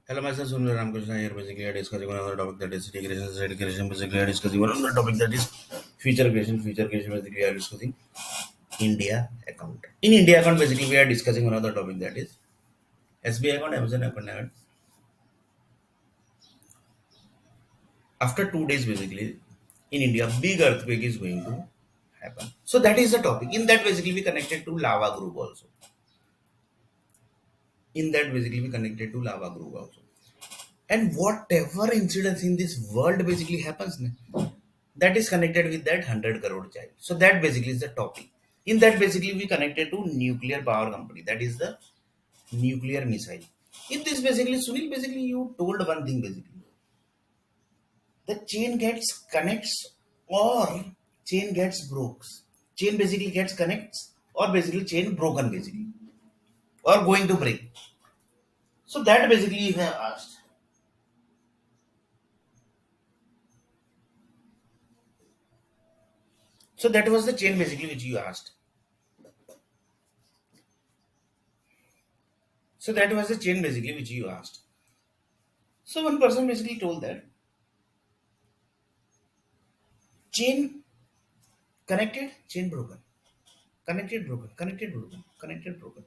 Hello, myself Sunil Ramkrishna here. Basically, I discussing one other topic that is city creation, society creation. Basically, I discussing one other topic that is future creation. Future creation. Basically, we are discussing India account. In India account, basically, we are discussing one other topic that is SBI account, Amazon account. After 2 days, basically, in India, big earthquake is going to happen. So that is the topic. In that, basically, we connected to lava group also. In that, basically, we connected to lava group also. And whatever incidents in this world basically happens, that is connected with that 100 crore child. So that basically is the topic. In that basically we connected to nuclear power company. That is the nuclear missile. In this basically Sunil basically you told one thing basically. The chain gets connects or chain gets breaks. Chain basically gets connects or basically chain broken basically or going to break. So that basically you have asked. So that was the chain basically which you asked. So that was the chain basically which you asked. So one person basically told that chain connected, chain broken, connected, broken, connected, broken, connected, broken,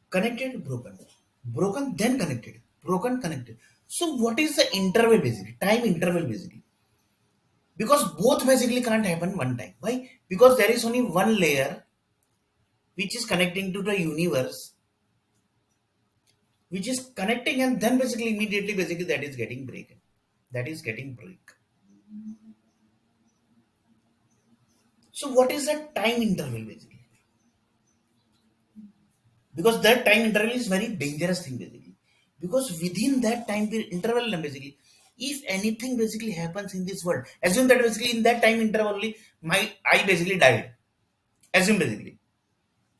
connected, broken, broken, then connected, broken, connected. So what is the interval basically? Time interval basically. Because both basically can't happen one time. Why? Because there is only one layer which is connecting to the universe, which is connecting and then basically immediately basically that is getting break. That is getting break. So what is the time interval basically? Because that time interval is very dangerous thing basically, because within that interval basically if anything basically happens in this world, assume that basically in that time interval only my I basically died, assume basically.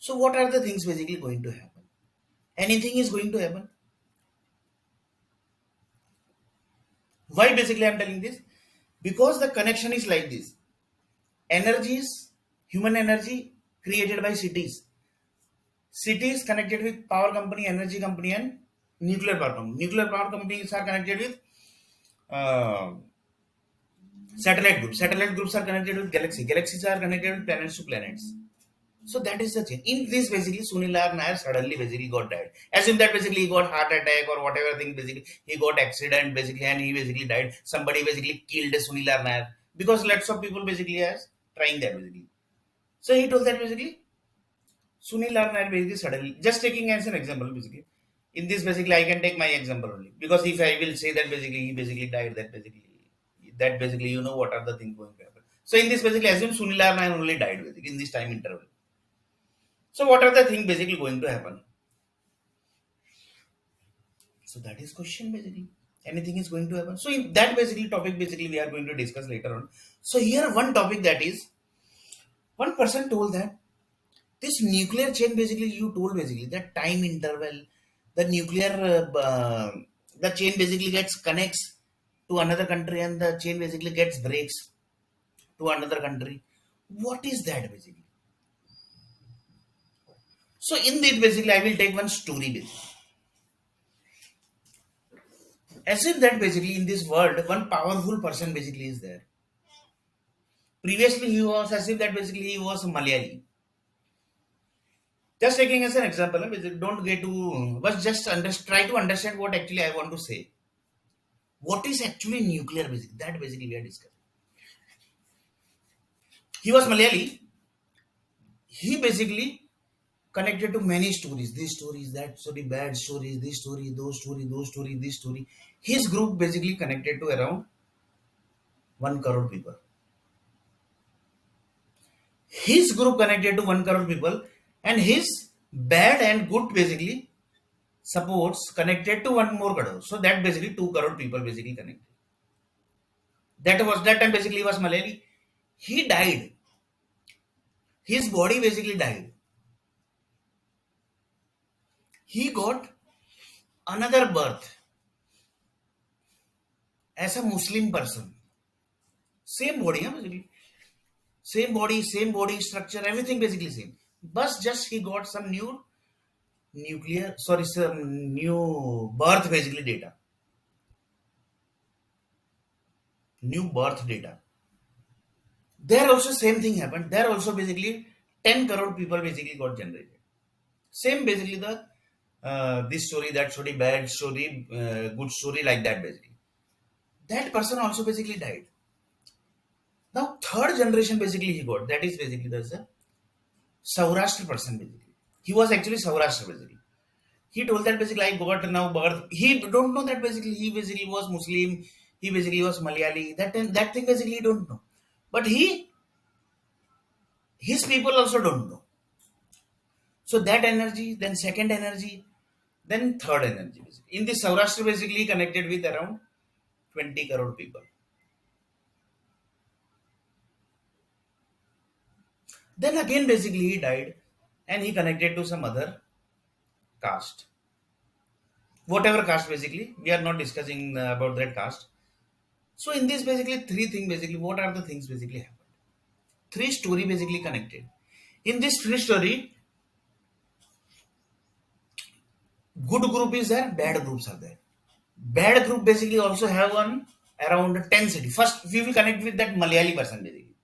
So what are the things basically going to happen? Anything is going to happen. Why basically I'm telling this? Because the connection is like this. Energies, human energy created by cities connected with power company, energy company, and nuclear power company. Nuclear power companies are connected with uh, satellite groups. Satellite groups are connected with galaxy. Galaxies are connected with planets to planets. So that is the thing. In this, basically, Sunil Nair suddenly basically got died. Assume that basically he got heart attack or whatever thing. Basically, he got accident basically, and he basically died. Somebody basically killed Sunil Nair because lots of people basically has trying that basically. So he told that basically Sunil Nair basically suddenly, just taking as an example basically. In this basically, I can take my example only because if I will say that basically he basically died, that basically you know what are the things going to happen. So in this basically, assume Sunil Nair only died basically in this time interval. So what are the things basically going to happen? So that is question basically. Anything is going to happen. So in that basically topic basically we are going to discuss later on. So here one topic that is one person told that this nuclear chain basically you told basically that time interval, the nuclear the chain basically gets connects to another country and the chain basically gets breaks to another country. What is that basically? So in this basically I will take one story basically. As if that basically in this world one powerful person basically is there. Previously he was as if that basically he was Malayali. Just taking as an example, don't get to but just try to understand what actually I want to say. What is actually nuclear basically? That basically we are discussing. He was Malayali. He basically connected to many stories. This stories, that story, bad stories, this story, those story, those story, this story. His group basically connected to around 1 crore people. His group connected to 1 crore people, and his bad and good basically supports connected to one more crore. So that basically 2 crore people basically connected. That time basically was Malayali. He died. His body basically died. He got another birth as a Muslim person. Same body, huh, basically. Same body structure, everything basically same. But just he got some new nuclear, sorry, some new birth basically data. new birth data. There also same thing happened. There also basically 10 crore people basically got generated. Same basically the this story, that story, bad story, good story, like that basically. That person also basically died. Now third generation basically he got. That is basically the Saurashtra person basically. He was actually Saurashtra basically. He told that basically I got now birth. He don't know that basically he basically was Muslim. He basically was Malayali. That thing basically he don't know. But his people also don't know. So that energy, then second energy, then third energy. Basically. In this Saurashtra basically connected with around 20 crore people. Then again basically he died and he connected to some other caste. Whatever caste basically, we are not discussing about that caste. So in this basically three things basically, what are the things basically happened? Three story basically connected. In this three story, good group is there, bad groups are there. Bad group basically also have one around 10 cities. First, we will connect with that Malayali person basically.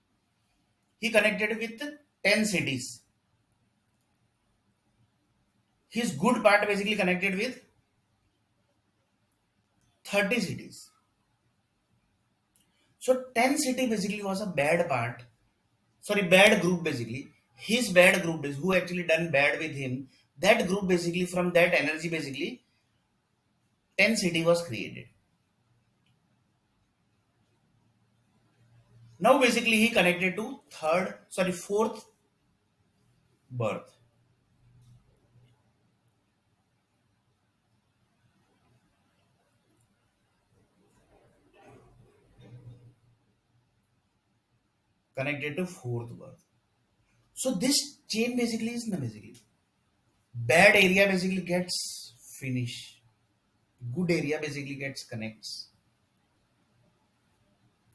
He connected with 10 cities. His good part basically connected with 30 cities. So 10 city basically was a bad part. Sorry, bad group basically. His bad group is who actually done bad with him. That group basically from that energy basically 10 city was created. Now basically he connected to fourth birth. Connected to fourth birth. So this chain basically is no basically. Bad area basically gets finish. Good area basically gets connects.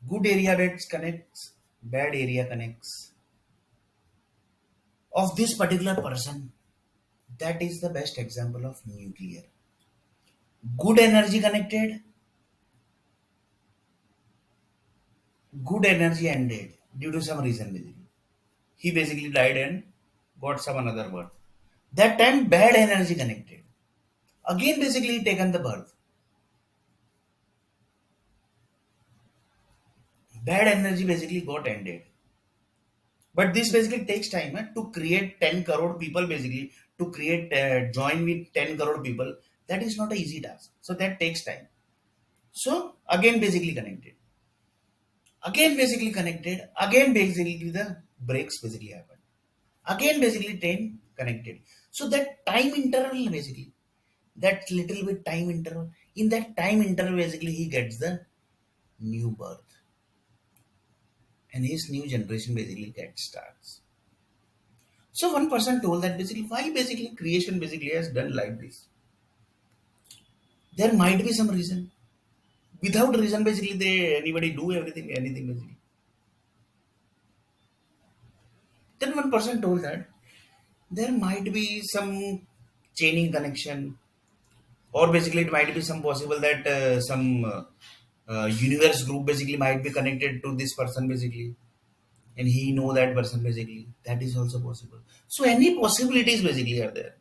Good area gets connects. Bad area connects. Of this particular person, that is the best example of nuclear. Good energy connected, good energy ended due to some reason basically. He basically died and got some another birth. That time bad energy connected. Again basically taken the birth. Bad energy basically got ended. But this basically takes time to create 10 crore people basically, to create, join with 10 crore people. That is not an easy task. So that takes time. So again basically connected. Again basically connected. Again basically the breaks basically happen. Again basically 10 connected. So that time interval basically, that little bit time interval, in that time interval basically he gets the new birth and his new generation basically gets starts. So one person told that basically why basically creation basically has done like this. There might be some reason. Without reason basically they anybody do everything anything basically. Then one person told that there might be some chaining connection, or basically it might be some possible that some universe group basically might be connected to this person basically, and he know that person basically. That is also possible. So any possibilities basically are there.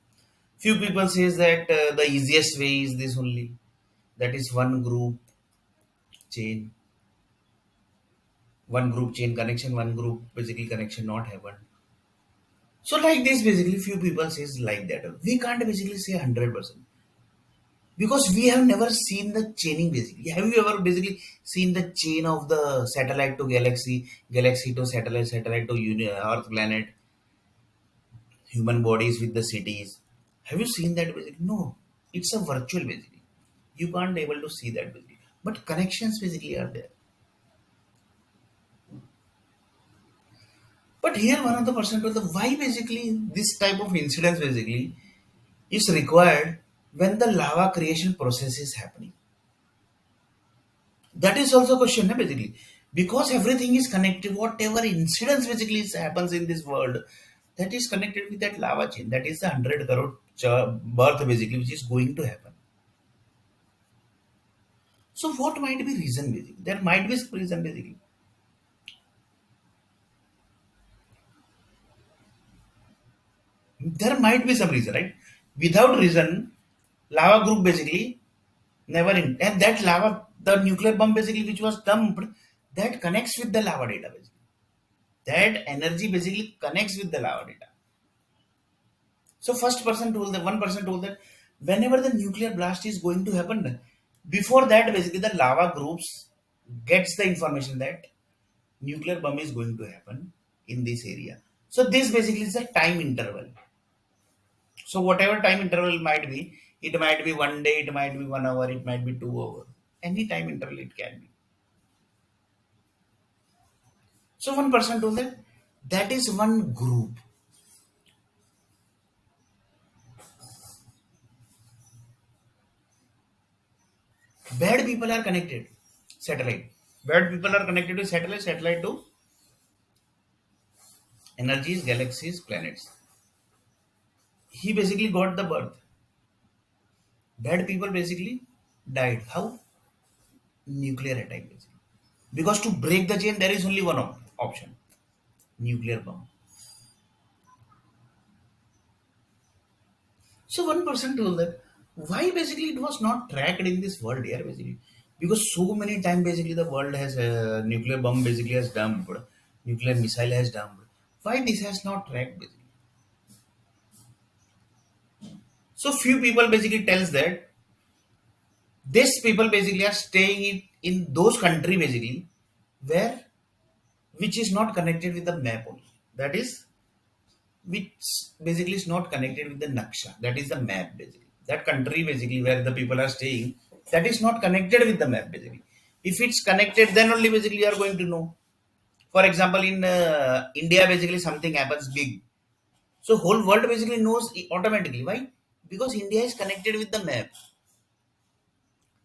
Few people says that the easiest way is this only. That is chain, one group chain connection, one group basically connection not happened. So like this basically few people says like that. We can't basically say 100% because we have never seen the chaining basically. Have you ever basically seen the chain of the satellite to galaxy, galaxy to satellite, satellite to Earth planet, human bodies with the cities? Have you seen that basically? No, it's a virtual basically. You can't able to see that basically. But connections basically are there. But here one of the person told the why basically this type of incidents basically is required when the lava creation process is happening. That is also a question basically, because everything is connected. Whatever incidents basically happens in this world, that is connected with that lava chain. That is the 100 crore birth basically, which is going to happen. So what might be reason basically? There might be some reason basically. There might be some reason, right? Without reason, lava group basically never in, and that lava, the nuclear bomb basically which was dumped, that connects with the lava data basically. That energy basically connects with the lava data. So first person told that one person told that whenever the nuclear blast is going to happen, before that basically the lava groups gets the information that nuclear bomb is going to happen in this area. So this basically is the time interval. So whatever time interval it might be 1 day, it might be 1 hour, it might be 2 hours. Any time interval it can be. So one person told that that is one group. Bad people are connected. Satellite. Bad people are connected to satellite, satellite to energies, galaxies, planets. He basically got the birth. Bad people basically died. How? Nuclear attack basically. Because to break the chain, there is only one option: nuclear bomb. So one person told that why basically it was not tracked in this world here basically, because so many times basically the world has nuclear bomb basically has dumped, nuclear missile has dumped. Why this has not tracked basically? So few people basically tells that these people basically are staying in those country basically where which is not connected with the map only. That is which basically is not connected with the naksha. That is the map basically. That country basically where the people are staying, that is not connected with the map basically. If it's connected, then only basically you are going to know. For example, in India, basically something happens big, so whole world basically knows automatically. Why? Because India is connected with the map.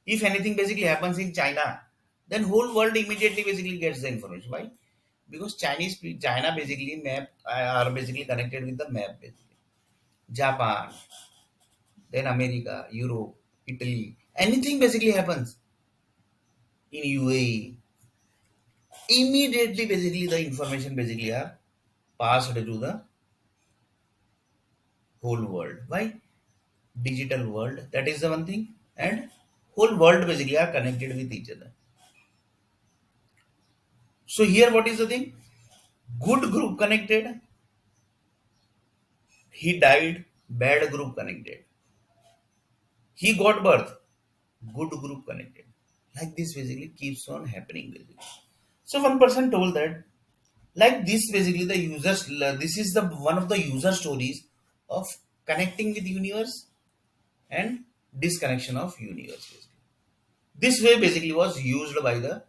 If anything basically happens in China, then whole world immediately basically gets the information. Why? Because China basically map are basically connected with the map basically. Japan, then America, Europe, Italy, anything basically happens in UAE, immediately basically the information basically are passed to the whole world. Why? Digital world, that is the one thing, and whole world basically are connected with each other. So here what is the thing? Good group connected, he died, bad group connected. He got birth, good group connected. Like this basically keeps on happening basically. So one person told that like this basically the users this is the one of the user stories of connecting with universe and disconnection of universe basically. This way basically was used by the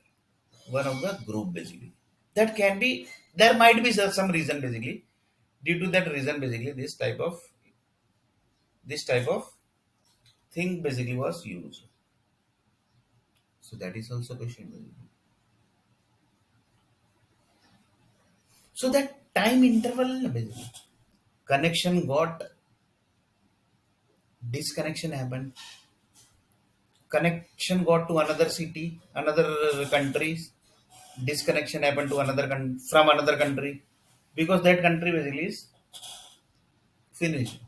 one of the group basically. That can be, there might be some reason basically, due to that reason basically this type of thing basically was used. So that is also question basically. So that time interval basically, connection got, disconnection happened, connection got to another city, another countries, disconnection happened to from another country, because that country basically is finished.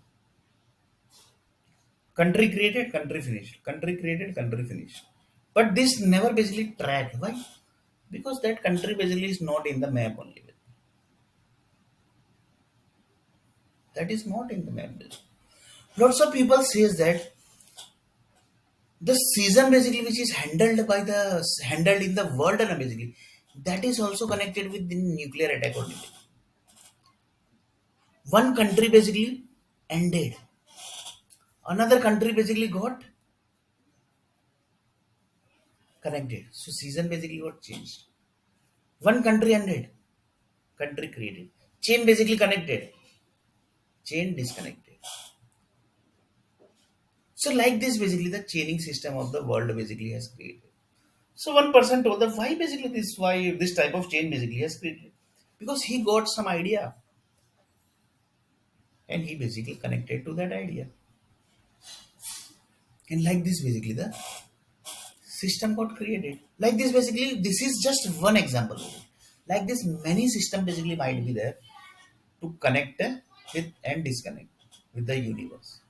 Country created, country finished. Country created, country finished. But this never basically tracked. Why? Because that country basically is not in the map only. That is not in the map. Lots of people says that the season basically which is handled in the world and basically that is also connected with the nuclear attack only. One country basically ended, another country basically got connected. So season basically got changed. One country ended, country created. Chain basically connected, chain disconnected. So like this basically the chaining system of the world basically has created. So one person told that why this type of chain basically has created. Because he got some idea and he basically connected to that idea. And like this basically the system got created. Like this basically, this is just one example. Like this, many system basically might be there to connect with and disconnect with the universe.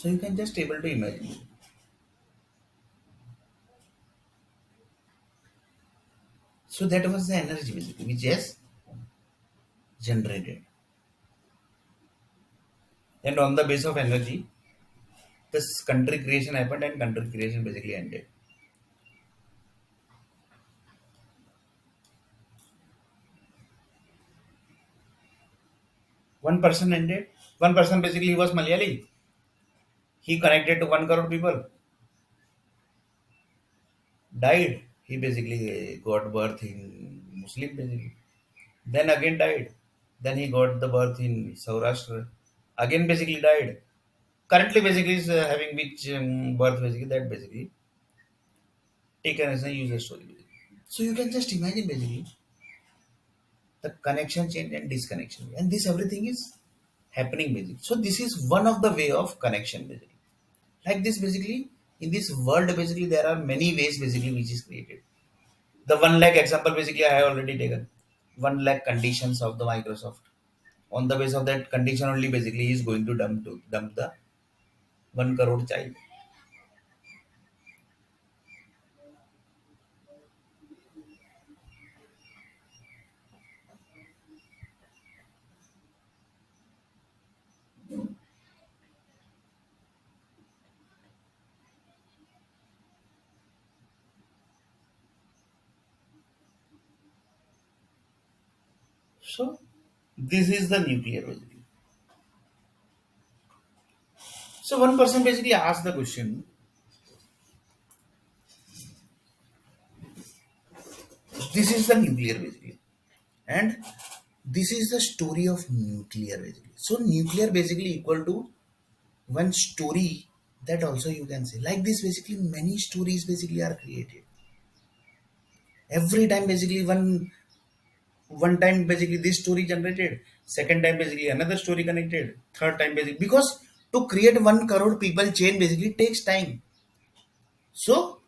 So you can just able to imagine. So that was the energy basically which has generated, and on the base of energy, this country creation happened, and country creation basically ended. One person ended. One person basically he was Malayali. He connected to 1 crore people, died. He basically got birth in Muslim basically. Then again died. Then he got the birth in Saurashtra. Again basically died. Currently basically is having which birth basically that basically taken as a user story. Basically. So you can just imagine basically the connection chain and disconnection. And this everything is happening basically. So this is one of the way of connection basically. Like this basically in this world basically there are many ways basically which is created. The 1 lakh example basically I have already taken. 1 lakh conditions of the Microsoft. On the base of that condition only basically he is going to dump the 1 crore child. So this is the nuclear basically. So one person basically asked the question, this is the nuclear basically. And this is the story of nuclear basically. So nuclear basically equal to one story, that also you can say. Like this basically many stories basically are created. Every time basically one time basically this story generated, second time basically another story connected, third time basically because to create 1 crore people chain basically takes time. So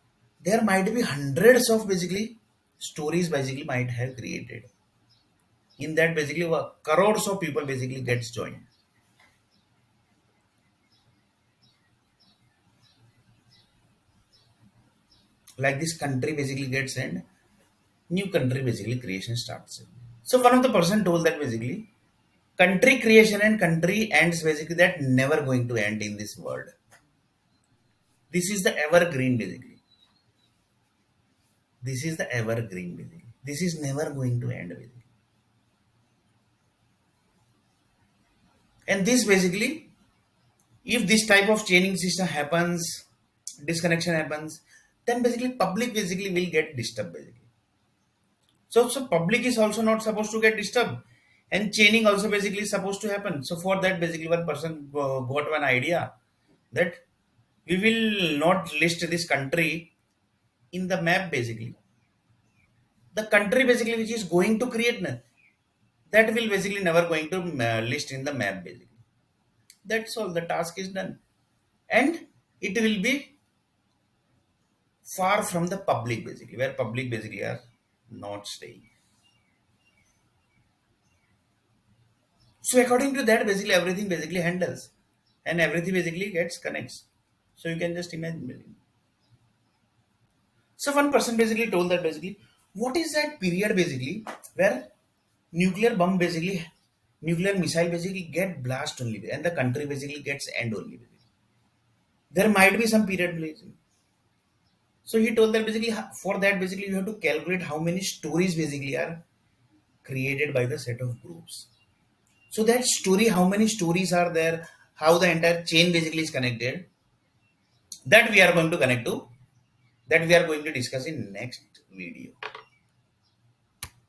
there might be hundreds of basically stories basically might have created. In that basically crores of people basically gets joined. Like this country basically gets and new country basically creation starts. So one of the person told that basically country creation and country ends basically that never going to end in this world. This is the evergreen basically. This is the evergreen basically. This is never going to end basically. And this basically, if this type of chaining system happens, disconnection happens, then basically public basically will get disturbed basically. So public is also not supposed to get disturbed, and chaining also basically is supposed to happen. So for that basically one person got one idea that we will not list this country in the map basically. The country basically which is going to create that will basically never going to list in the map basically. That's all. The task is done, and it will be far from the public basically, where public basically are not staying. So according to that, basically everything basically handles, and everything basically gets connects. So you can just imagine. Basically. So one person basically told that basically what is that period basically where nuclear bomb basically nuclear missile basically get blast only and the country basically gets end only. There might be some period basically. So he told that basically for that basically you have to calculate how many stories basically are created by the set of groups. So that story, how many stories are there, how the entire chain basically is connected, that we are going to connect to, that we are going to discuss in next video.